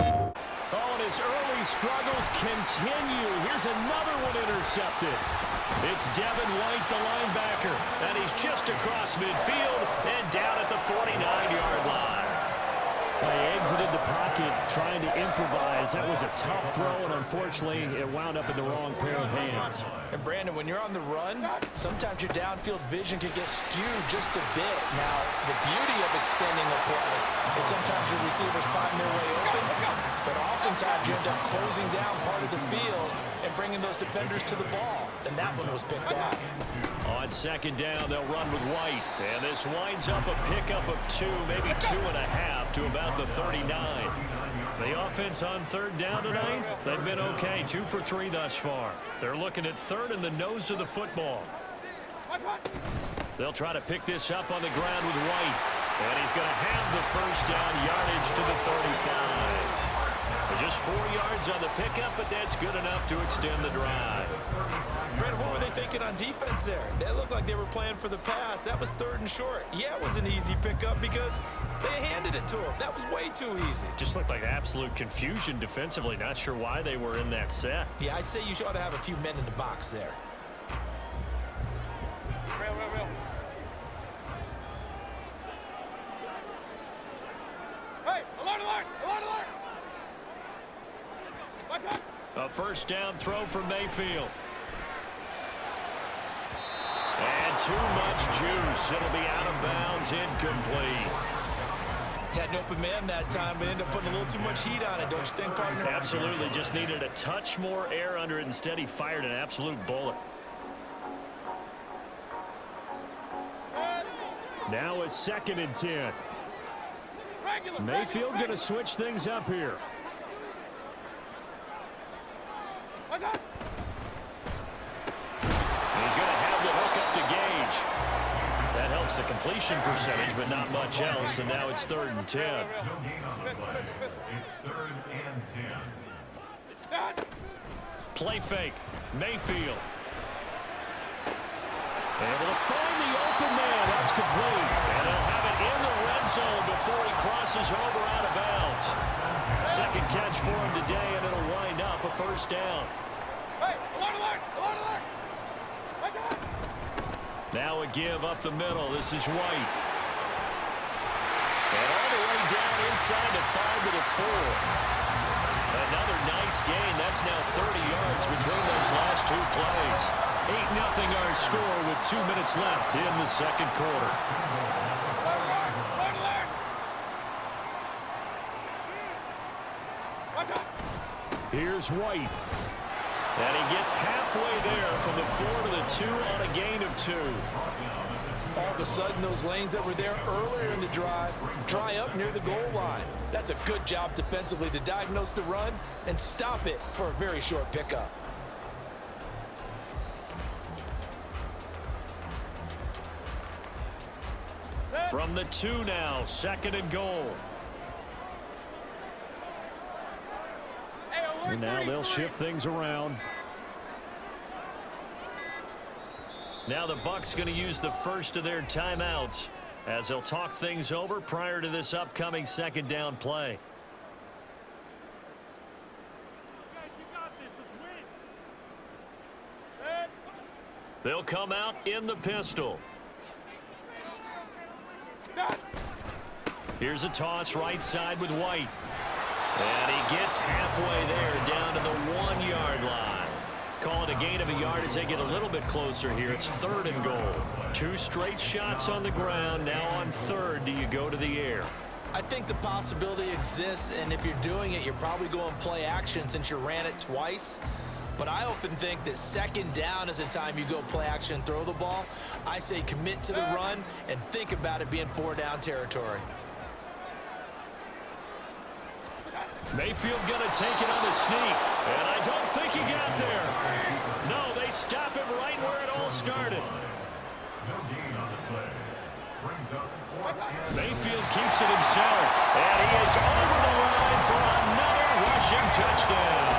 Oh, and his early struggles continue. Here's another one intercepted. It's Devin White, the linebacker, and he's just across midfield and down at the 49-yard line. He exited the pocket trying to improvise. That was a tough throw, and unfortunately, it wound up in the wrong pair of hands. And Brandon, when you're on the run, sometimes your downfield vision can get skewed just a bit. Now, the beauty of extending a play is sometimes your receivers find their way open, but oftentimes you end up closing down part of the field and bringing those defenders to the ball. And that one was picked off. On second down, they'll run with White. And this winds up a pickup of 2, maybe 2.5 to about the 39. The offense on third down tonight, they've been okay. 2 for 3 thus far. They're looking at third in the nose of the football. They'll try to pick this up on the ground with White. And he's going to have the first down, yardage to the 35. Just 4 yards on the pickup, but that's good enough to extend the drive. Brandon, what were they thinking on defense there? They looked like they were playing for the pass. That was 3rd and short. Yeah, it was an easy pickup because they handed it to him. That was way too easy. Just looked like absolute confusion defensively. Not sure why they were in that set. Yeah, I'd say you ought to have a few men in the box there. Real. Hey, alert! A first down throw for Mayfield. And too much juice. It'll be out of bounds, incomplete. Had an open man that time, but ended up putting a little too much heat on it, don't you think, partner? Absolutely. Just needed a touch more air under it. Instead, he fired an absolute bullet. Now a 2nd and 10. Mayfield going to switch things up here. He's going to have the hook up to Gage. That helps the completion percentage, but not much else. And now it's 3rd and 10. It's 3rd and 10. Play fake. Mayfield. Able to find the open man. That's complete. And he'll have it in the red zone before he crosses over out of bounds. 2nd catch for him today, and it'll wind up a first down. Hey, alert! Now a give up the middle. This is White. And all the way down inside the 5 to the 4. Another nice gain. That's now 30 yards between those last 2 plays. 8-0 our score with 2 minutes left in the second quarter. Here's White. And he gets halfway there from the 4 to the 2 on a gain of 2. All of a sudden, those lanes that were there earlier in the drive dry up near the goal line. That's a good job defensively to diagnose the run and stop it for a very short pickup. From the 2 now, 2nd and goal. And now they'll shift things around. Now the Bucs going to use the first of their timeouts as they'll talk things over prior to this upcoming 2nd down play. They'll come out in the pistol. Here's a toss right side with White. And he gets halfway there down to the 1-yard line. Call it a gain of a yard as they get a little bit closer here. It's 3rd and goal. 2 straight shots on the ground. Now on 3rd, do you go to the air? I think the possibility exists, and if you're doing it, you're probably going play action since you ran it twice. But I often think that 2nd down is the time you go play action and throw the ball. I say commit to the run and think about it being 4-down territory. Mayfield going to take it on the sneak, and I don't think he got there. No, they stop him right where it all started. Mayfield keeps it himself, and he is over the line for another rushing touchdown.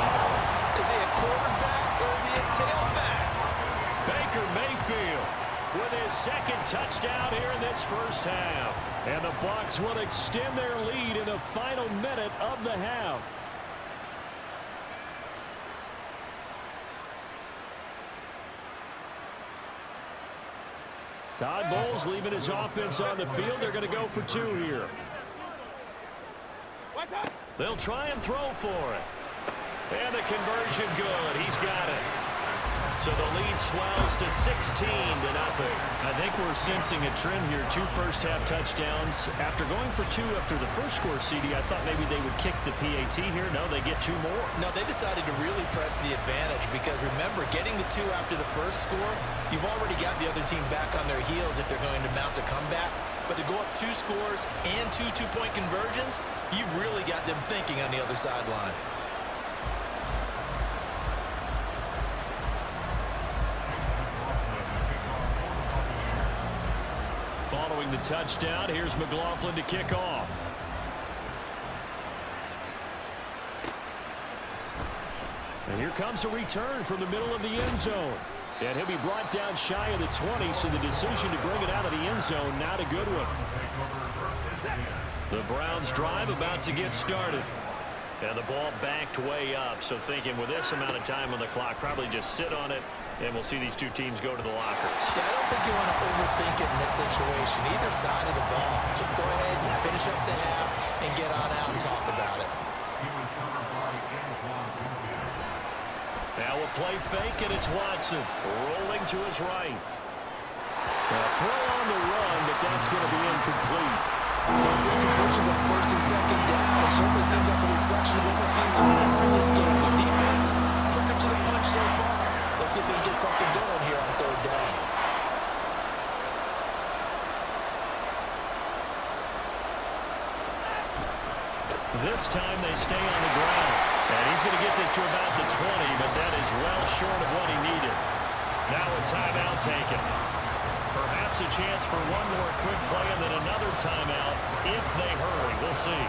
Is he a quarterback or is he a tailback? Baker Mayfield with his second touchdown here in this first half. And the Bucs will extend their lead in the final minute of the half. Todd Bowles leaving his offense on the field. They're going to go for two here. They'll try and throw for it. And the conversion good. He's got it. So the lead swells to 16-0. I think we're sensing a trend here. 2 first-half touchdowns. After going for 2 after the first score, CD, I thought maybe they would kick the PAT here. No, they get 2 more. No, they decided to really press the advantage because, remember, getting the 2 after the first score, you've already got the other team back on their heels if they're going to mount a comeback. But to go up 2 scores and 2 two-point conversions, you've really got them thinking on the other sideline. Following the touchdown, here's McLaughlin to kick off. And here comes a return from the middle of the end zone. And he'll be brought down shy of the 20, so the decision to bring it out of the end zone, not a good one. The Browns drive about to get started. And the ball backed way up, so thinking with this amount of time on the clock, probably just sit on it, and we'll see these two teams go to the lockers. Yeah, I don't think you want to overthink it in this situation, either side of the ball. Just go ahead and finish up the half and get on out and talk about it. Now a play fake, and it's Watson rolling to his right. A throw on the run, but that's going to be incomplete. Good conversions on first and second down. It certainly seems like a reflection of what we've seen so far in this game. The defense, quicker to the punch so far. Let's see if they can get something going here on third down. This time they stay on the ground. And he's going to get this to about the 20, but that is well short of what he needed. Now a timeout taken. Perhaps a chance for one more quick play and then another timeout if they hurry. We'll see.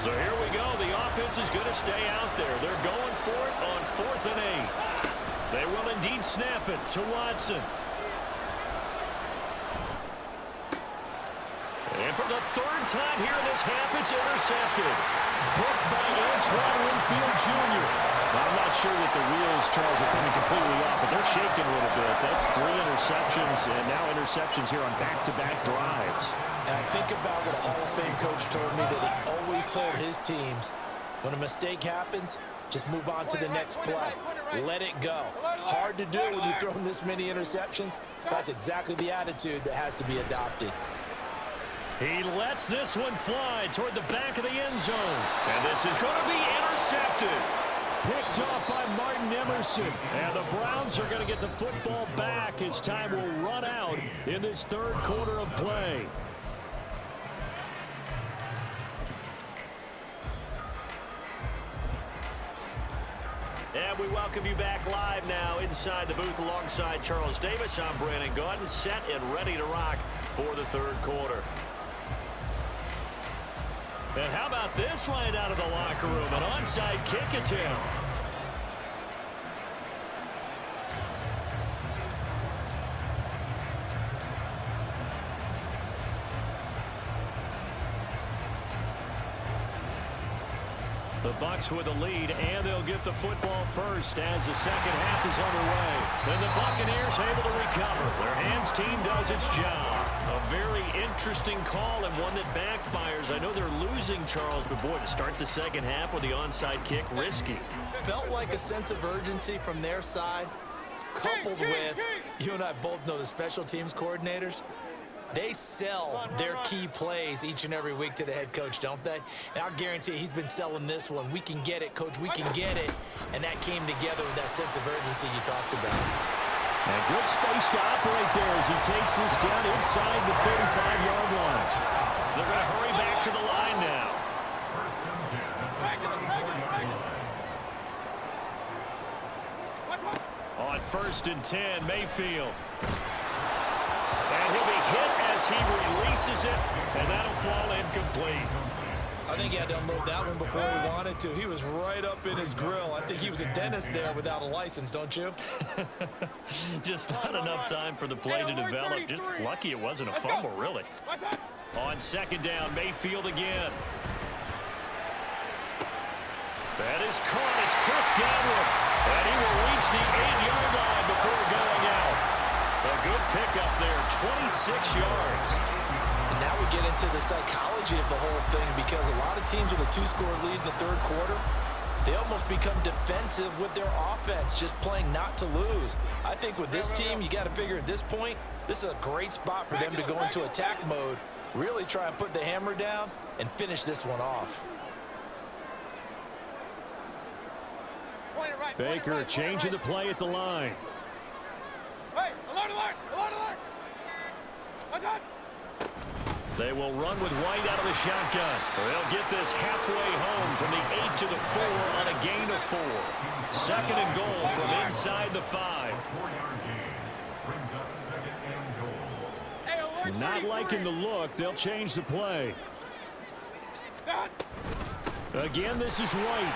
So here we go. The offense is going to stay out there. They're going for it on 4th and 8. They will indeed snap it to Watson. And for the 3rd time here in this half, it's intercepted. Booked by Antoine Winfield Jr. I'm not sure that the wheels, Charles, are coming completely off, but they're shaking a little bit. That's 3 interceptions, and now interceptions here on back-to-back drives. And I think about what a Hall of Fame coach told me that he always told his teams, when a mistake happens, just move on to the next play. Let it go. Hard to do when you've thrown this many interceptions. That's exactly the attitude that has to be adopted. He lets this one fly toward the back of the end zone. And this is going to be intercepted. Picked off by Martin Emerson. And the Browns are going to get the football back as time will run out in this 3rd quarter of play. And we welcome you back live now inside the booth alongside Charles Davis. I'm Brandon Gaudin, set and ready to rock for the 3rd quarter. And how about this right out of the locker room? An onside kick attempt. The Bucs with the lead, and they'll get the football first as the second half is underway. Then the Buccaneers able to recover. Their hands team does its job. A very interesting call and one that backfires. I know they're losing, Charles, but boy, to start the second half with the onside kick, risky. Felt like a sense of urgency from their side, coupled with, you and I both know the special teams coordinators. They sell their key plays each and every week to the head coach, don't they? And I'll guarantee he's been selling this one. We can get it, coach. We can get it. And that came together with that sense of urgency you talked about. And good space to operate there as he takes this down inside the 35-yard line. They're going to hurry back to the line now. On 1st and 10, Mayfield. And he'll be hit as he releases it, and that'll fall incomplete. I think he had to unload that one before he wanted to. He was right up in his grill. I think he was a dentist there without a license, don't you? Just not enough time for the play to develop. Just lucky it wasn't a fumble, really. On second down, Mayfield again. That is caught. It's Chris Godwin. And he will reach the 8-yard line before going out. A good pickup there, 26 yards. And now we get into the psychology of the whole thing, because a lot of teams with a 2-score lead in the third quarter, they almost become defensive with their offense, just playing not to lose. I think with this team, you got to figure at this point, this is a great spot for them to go into attack mode, really try and put the hammer down and finish this one off. Baker changing the play at the line. Hey, along the line, along the line. Attack. They will run with White out of the shotgun. They'll get this halfway home from the 8 to the 4 on a gain of 4. Second and goal from inside the 5. Not liking the look. They'll change the play. Again, this is White.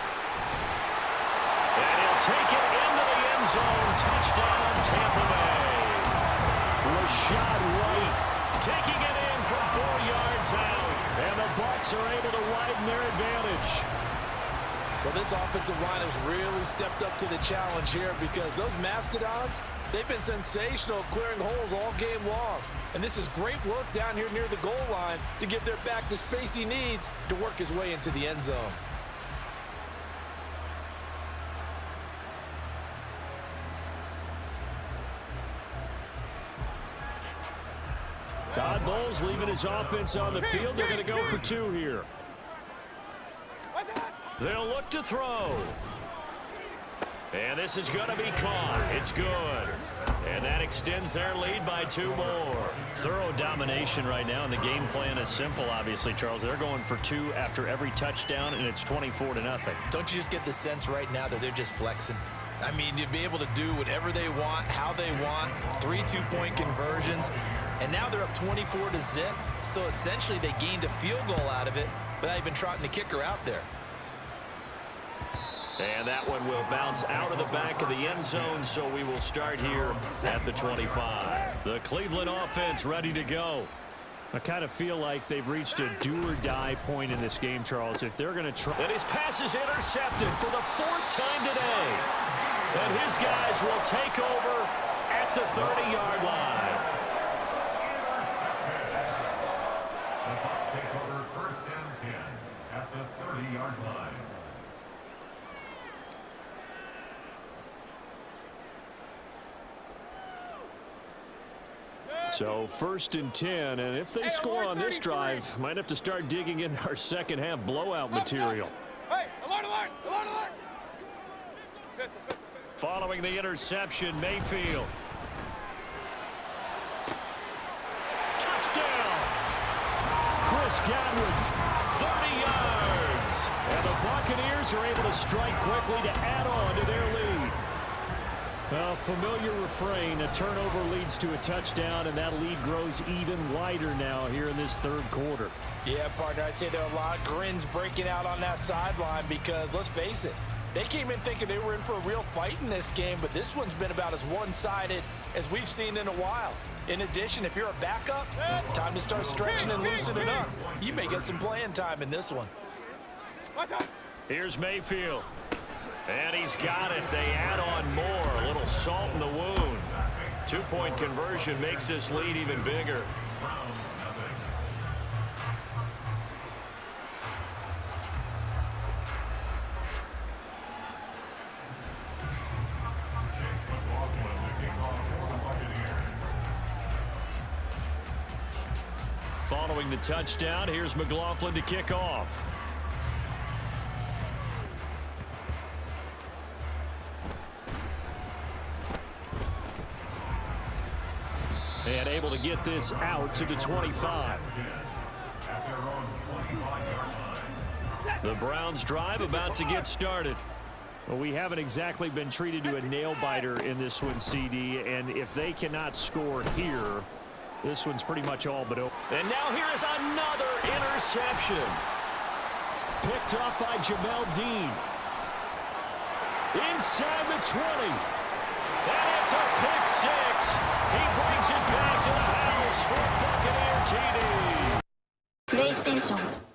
And he'll take it into the end zone. Touchdown, Tampa Bay. Rashad White taking it in from 4 yards out. And the Bucs are able to widen their advantage. Well, this offensive line has really stepped up to the challenge here, because those Mastodons, they've been sensational clearing holes all game long. And this is great work down here near the goal line to give their back the space he needs to work his way into the end zone. Todd Bowles leaving his offense on the field. They're going to go for 2 here. They'll look to throw. And this is going to be caught. It's good. And that extends their lead by 2 more. Thorough domination right now, and the game plan is simple, obviously, Charles. They're going for 2 after every touchdown, and it's 24-0. Don't you just get the sense right now that they're just flexing? I mean, you'd be able to do whatever they want, how they want, 3 2-point conversions. And now they're up 24-0, so essentially they gained a field goal out of it without even trotting the kicker out there. And that one will bounce out of the back of the end zone, so we will start here at the 25. The Cleveland offense ready to go. I kind of feel like they've reached a do-or-die point in this game, Charles. If they're going to try... And his pass is intercepted for the 4th time today. And his guys will take over at the 30-yard line. The Bucs take over 1st and 10 at the 30-yard line. So 1st and 10, and if they score on this drive, might have to start digging in our second half blowout material. Hey, along the line, along the line. Following the interception, Mayfield. Touchdown! Chris Godwin, 30 yards. And the Buccaneers are able to strike quickly to add on to their lead. A familiar refrain, a turnover leads to a touchdown, and that lead grows even wider now here in this third quarter. Yeah, partner, I'd say there are a lot of grins breaking out on that sideline, because, let's face it, they came in thinking they were in for a real fight in this game, but this one's been about as one-sided as we've seen in a while. In addition, if you're a backup, time to start stretching and loosening up. You may get some playing time in this one. Here's Mayfield. And he's got it. They add on more. A little salt in the wound. 2-point conversion makes this lead even bigger. Following the touchdown, here's McLaughlin to kick off. And able to get this out to the 25. The Browns drive about to get started. Well, we haven't exactly been treated to a nail-biter in this one, CD, and if they cannot score here, this one's pretty much all but over. And now here is another interception. Picked off by Jamel Dean. Inside the 20. And it's a pick six. He brings it back to the house for a Buccaneer TD. プレイステーション